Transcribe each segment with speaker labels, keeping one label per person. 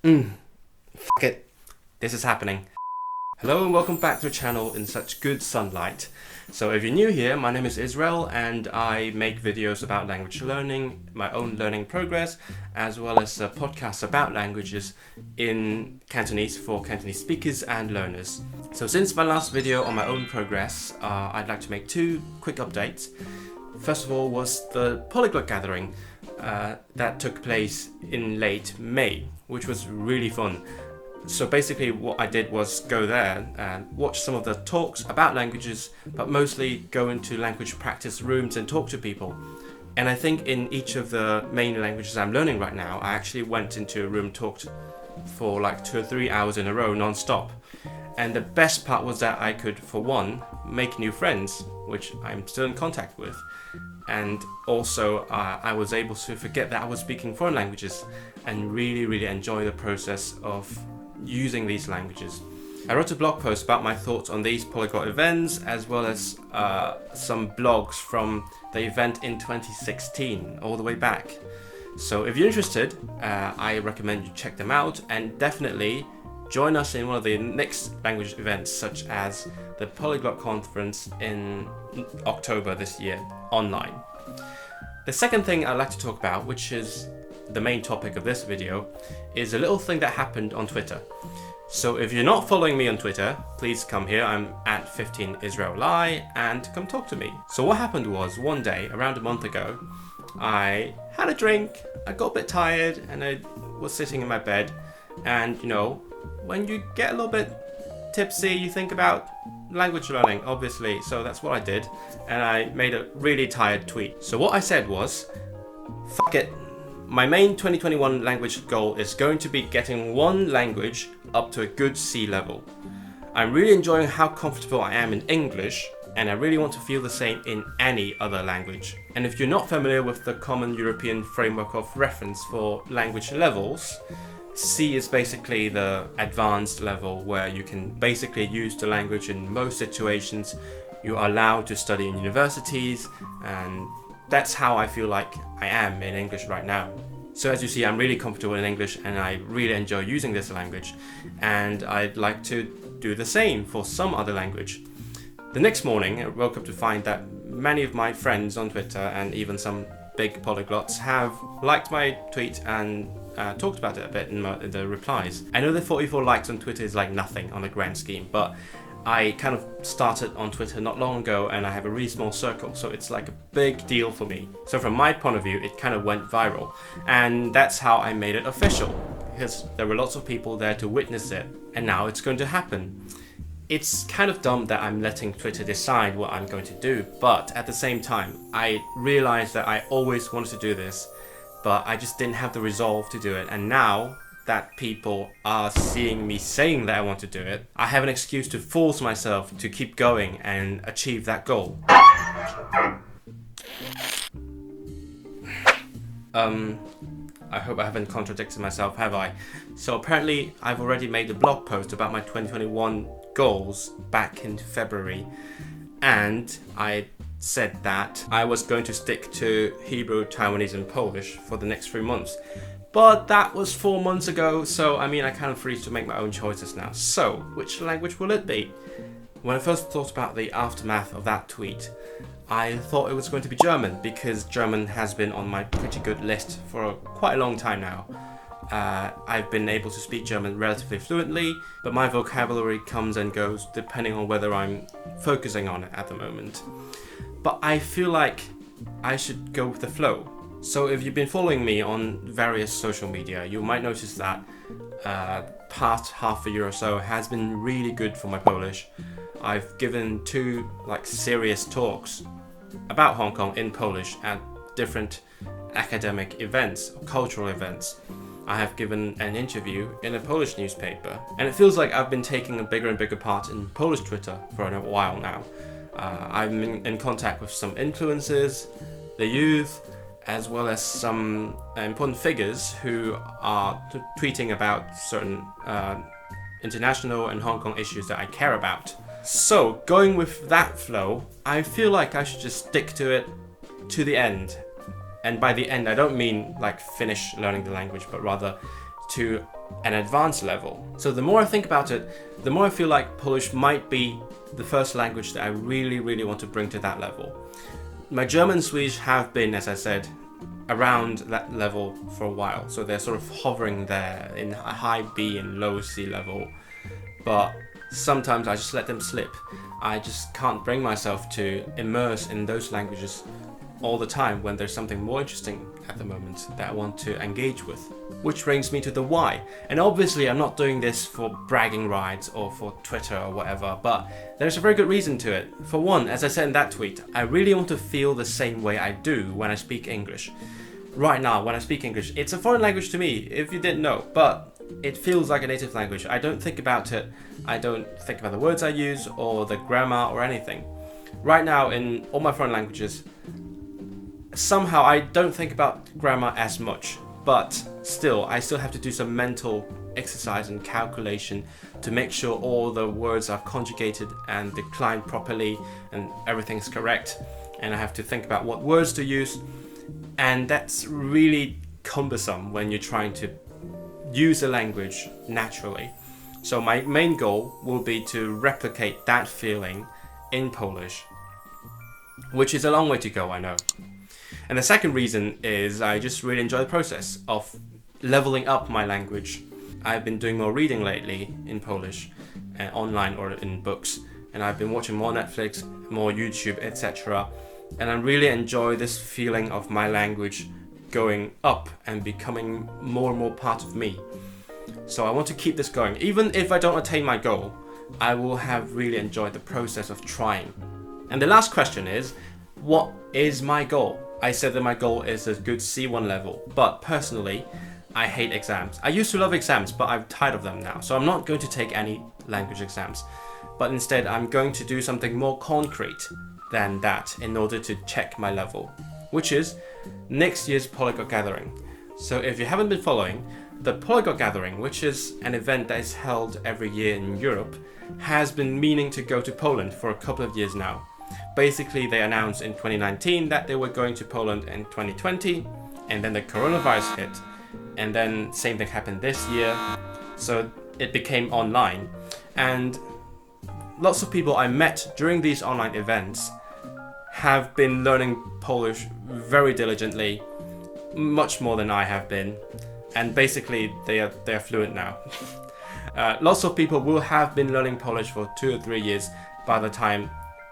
Speaker 1: Fuck it. This is happening. Hello and welcome back to the channel in such good sunlight. So if you're new here, my name is Israel and I make videos about language learning, my own learning progress, as well as podcasts about languages in Cantonese for Cantonese speakers and learners. So since my last video on my own progress, I'd like to make two quick updates. First of all was the polyglot gathering that took place in late May, which was really fun. So basically what I did was go there and watch some of the talks about languages, but mostly go into language practice rooms and talk to people. And I think in each of the main languages I'm learning right now, I actually went into a room, talked for like 2 or 3 hours in a row non-stop. And the best part was that I could, for one, make new friends, which I'm still in contact with. And also I was able to forget that I was speaking foreign languages and really enjoy the process of using these languages. I wrote a blog post about my thoughts on these polyglot events, as well as some blogs from the event in 2016, all the way back. So if you're interested, I recommend you check them out and definitely join us in one of the next language events, such as the Polyglot Conference in October this year, online. The second thing I'd like to talk about, which is the main topic of this video, is a little thing that happened on Twitter. So if you're not following me on Twitter, please come here. I'm at 15IsraelLi and come talk to me. So what happened was, one day around a month ago, I had a drink, I got a bit tired, and I was sitting in my bed, and you know, when you get a little bit tipsy, you think about language learning, obviously. So that's what I did, and I made a really tired tweet. So what I said was, fuck it. My main 2021 language goal is going to be getting one language up to a good C level. I'm really enjoying how comfortable I am in English, and I really want to feel the same in any other language. And if you're not familiar with the Common European Framework of Reference for language levels, C is basically the advanced level where you can basically use the language in most situations. You are allowed to study in universities, and that's how I feel like I am in English right now. So as you see, I'm really comfortable in English and I really enjoy using this language, and I'd like to do the same for some other language. The next morning, I woke up to find that many of my friends on Twitter and even some big polyglots have liked my tweet and talked about it a bit in the replies. I know that 44 likes on Twitter is like nothing on a grand scheme, but I kind of started on Twitter not long ago and I have a really small circle, so it's like a big deal for me. So from my point of view, it kind of went viral, and that's how I made it official, because there were lots of people there to witness it, and now it's going to happen. It's kind of dumb that I'm letting Twitter decide what I'm going to do, but at the same time, I realized that I always wanted to do this, but I just didn't have the resolve to do it, and now that people are seeing me saying that I want to do it, I have an excuse to force myself to keep going and achieve that goal. I hope I haven't contradicted myself, have I? So apparently I've already made a blog post about my 2021 goals back in February, and I said that I was going to stick to Hebrew, Taiwanese and Polish for the next 3 months. But that was 4 months ago, so I mean, I kind of free to make my own choices now. So, which language will it be? When I first thought about the aftermath of that tweet, I thought it was going to be German, because German has been on my pretty good list for quite a long time now. I've been able to speak German relatively fluently, but my vocabulary comes and goes depending on whether I'm focusing on it at the moment. But I feel like I should go with the flow. So if you've been following me on various social media, you might notice that past half a year or so has been really good for my Polish. I've given 2 serious talks about Hong Kong in Polish at different academic events or cultural events. I have given an interview in a Polish newspaper, and it feels like I've been taking a bigger and bigger part in Polish Twitter for a while now. I'm in contact with some influencers, the youth, as well as some important figures who are tweeting about certain international and Hong Kong issues that I care about. So, going with that flow, I feel like I should just stick to it to the end. And by the end, I don't mean finish learning the language, but rather to an advanced level. So the more I think about it, the more I feel like Polish might be the first language that I really want to bring to that level. My German and Swedish have been, as I said, around that level for a while. So they're sort of hovering there in a high B and low C level. But sometimes I just let them slip. I just can't bring myself to immerse in those languages all the time when there's something more interesting at the moment that I want to engage with. Which brings me to the why. And obviously I'm not doing this for bragging rights or for Twitter or whatever, but there's a very good reason to it. For one, as I said in that tweet, I really want to feel the same way I do when I speak English. Right now, when I speak English, it's a foreign language to me, if you didn't know, but it feels like a native language. I don't think about it, I don't think about the words I use or the grammar or anything. Right now, in all my foreign languages, somehow I don't think about grammar as much, but still, I still have to do some mental exercise and calculation to make sure all the words are conjugated and declined properly and everything's correct. And I have to think about what words to use. And that's really cumbersome when you're trying to use a language naturally. So my main goal will be to replicate that feeling in Polish, which is a long way to go, I know. And the second reason is I just really enjoy the process of leveling up my language. I've been doing more reading lately in Polish, online or in books, and I've been watching more Netflix, more YouTube, etc. And I really enjoy this feeling of my language going up and becoming more and more part of me. So I want to keep this going. Even if I don't attain my goal, I will have really enjoyed the process of trying. And the last question is, what is my goal? I said that my goal is a good C1 level, but personally, I hate exams. I used to love exams, but I'm tired of them now. So I'm not going to take any language exams, but instead I'm going to do something more concrete than that in order to check my level, which is next year's Polyglot Gathering. So if you haven't been following, the Polyglot Gathering, which is an event that is held every year in Europe, has been meaning to go to Poland for a couple of years now. Basically, they announced in 2019 that they were going to Poland in 2020, and then the coronavirus hit, and then same thing happened this year, so it became online. And lots of people I met during these online events have been learning Polish very diligently, much more than I have been, and basically they are fluent now. Lots of people will have been learning Polish for 2 or 3 years by the time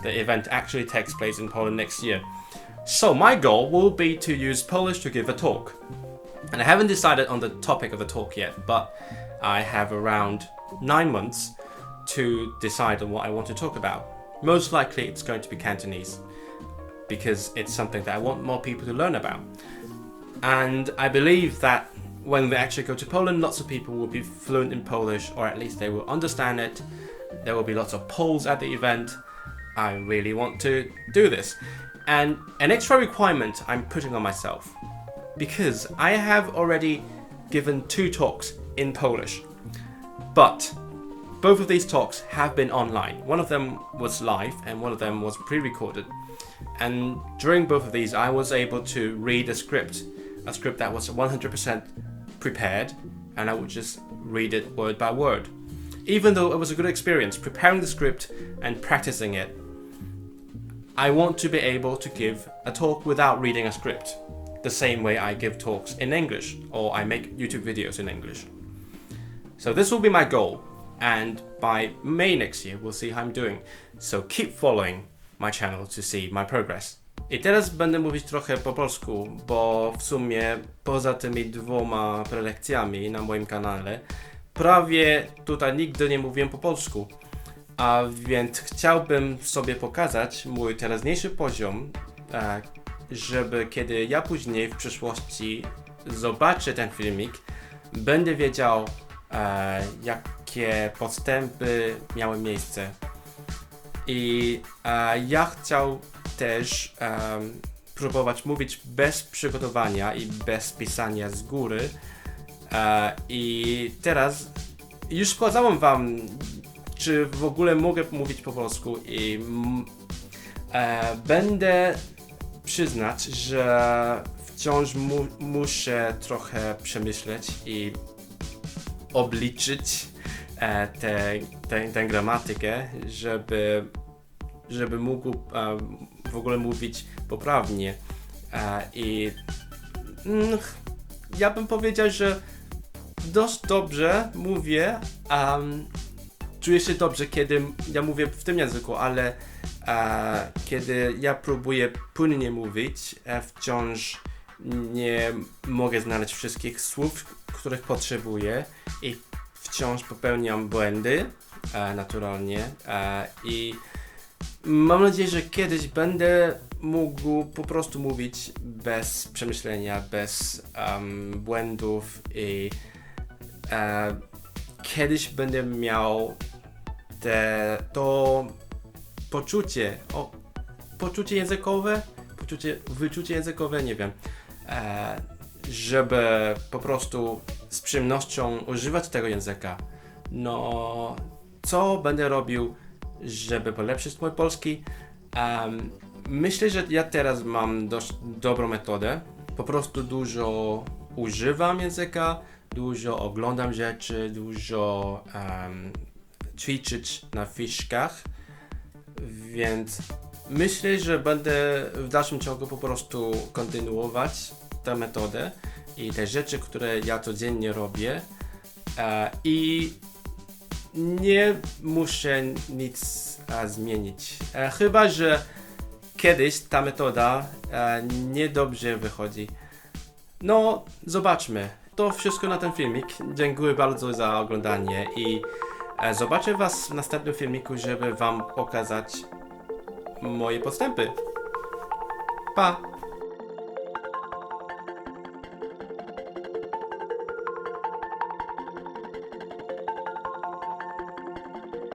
Speaker 1: the event actually takes place in Poland next year. So my goal will be to use Polish to give a talk. And I haven't decided on the topic of the talk yet, but I have around 9 months to decide on what I want to talk about. Most likely it's going to be Cantonese, because it's something that I want more people to learn about. And I believe that when we actually go to Poland, lots of people will be fluent in Polish, or at least they will understand it. There will be lots of Poles at the event. I really want to do this. And an extra requirement I'm putting on myself, because I have already given 2 talks in Polish, but both of these talks have been online. One of them was live and one of them was pre-recorded. And during both of these, I was able to read a script that was 100% prepared, and I would just read it word by word. Even though it was a good experience preparing the script and practicing it, I want to be able to give a talk without reading a script, the same way I give talks in English or I make YouTube videos in English. So this will be my goal, and by May next year we'll see how I'm doing. So keep following my channel to see my progress. I teraz będę mówić trochę po polsku, bo w sumie poza tymi 2 prelekcjami na moim kanale prawie tutaj nigdy nie mówiłem po polsku. A więc chciałbym sobie pokazać mój teraźniejszy poziom, żeby kiedy ja później w przyszłości zobaczę ten filmik, będę wiedział, jakie postępy miały miejsce. I ja chciał też próbować mówić bez przygotowania i bez pisania z góry. I teraz już sprawdzałem wam, czy w ogóle mogę mówić po polsku, i będę przyznać, że wciąż muszę trochę przemyśleć i obliczyć tę gramatykę, żeby mógł w ogóle mówić poprawnie. I ja bym powiedział, że dość dobrze mówię. Czuję się dobrze, kiedy ja mówię w tym języku, ale kiedy ja próbuję płynnie mówić, wciąż nie mogę znaleźć wszystkich słów, których potrzebuję i wciąż popełniam błędy, naturalnie. I mam nadzieję, że kiedyś będę mógł po prostu mówić bez przemyślenia, bez błędów i kiedyś będę miał to poczucie językowe, wyczucie językowe, nie wiem, żeby po prostu z przyjemnością używać tego języka. No, co będę robił, żeby polepszyć mój polski? Myślę, że ja teraz mam dość dobrą metodę. Po prostu dużo używam języka, dużo oglądam rzeczy, dużo ćwiczyć na fiszkach, więc myślę, że będę w dalszym ciągu po prostu kontynuować tę metodę i te rzeczy, które ja codziennie robię, i nie muszę nic zmienić. Chyba że kiedyś ta metoda niedobrze wychodzi. No, zobaczmy. To wszystko na ten filmik. Dziękuję bardzo za oglądanie i zobaczę Was w następnym filmiku, żeby Wam pokazać moje postępy. Pa!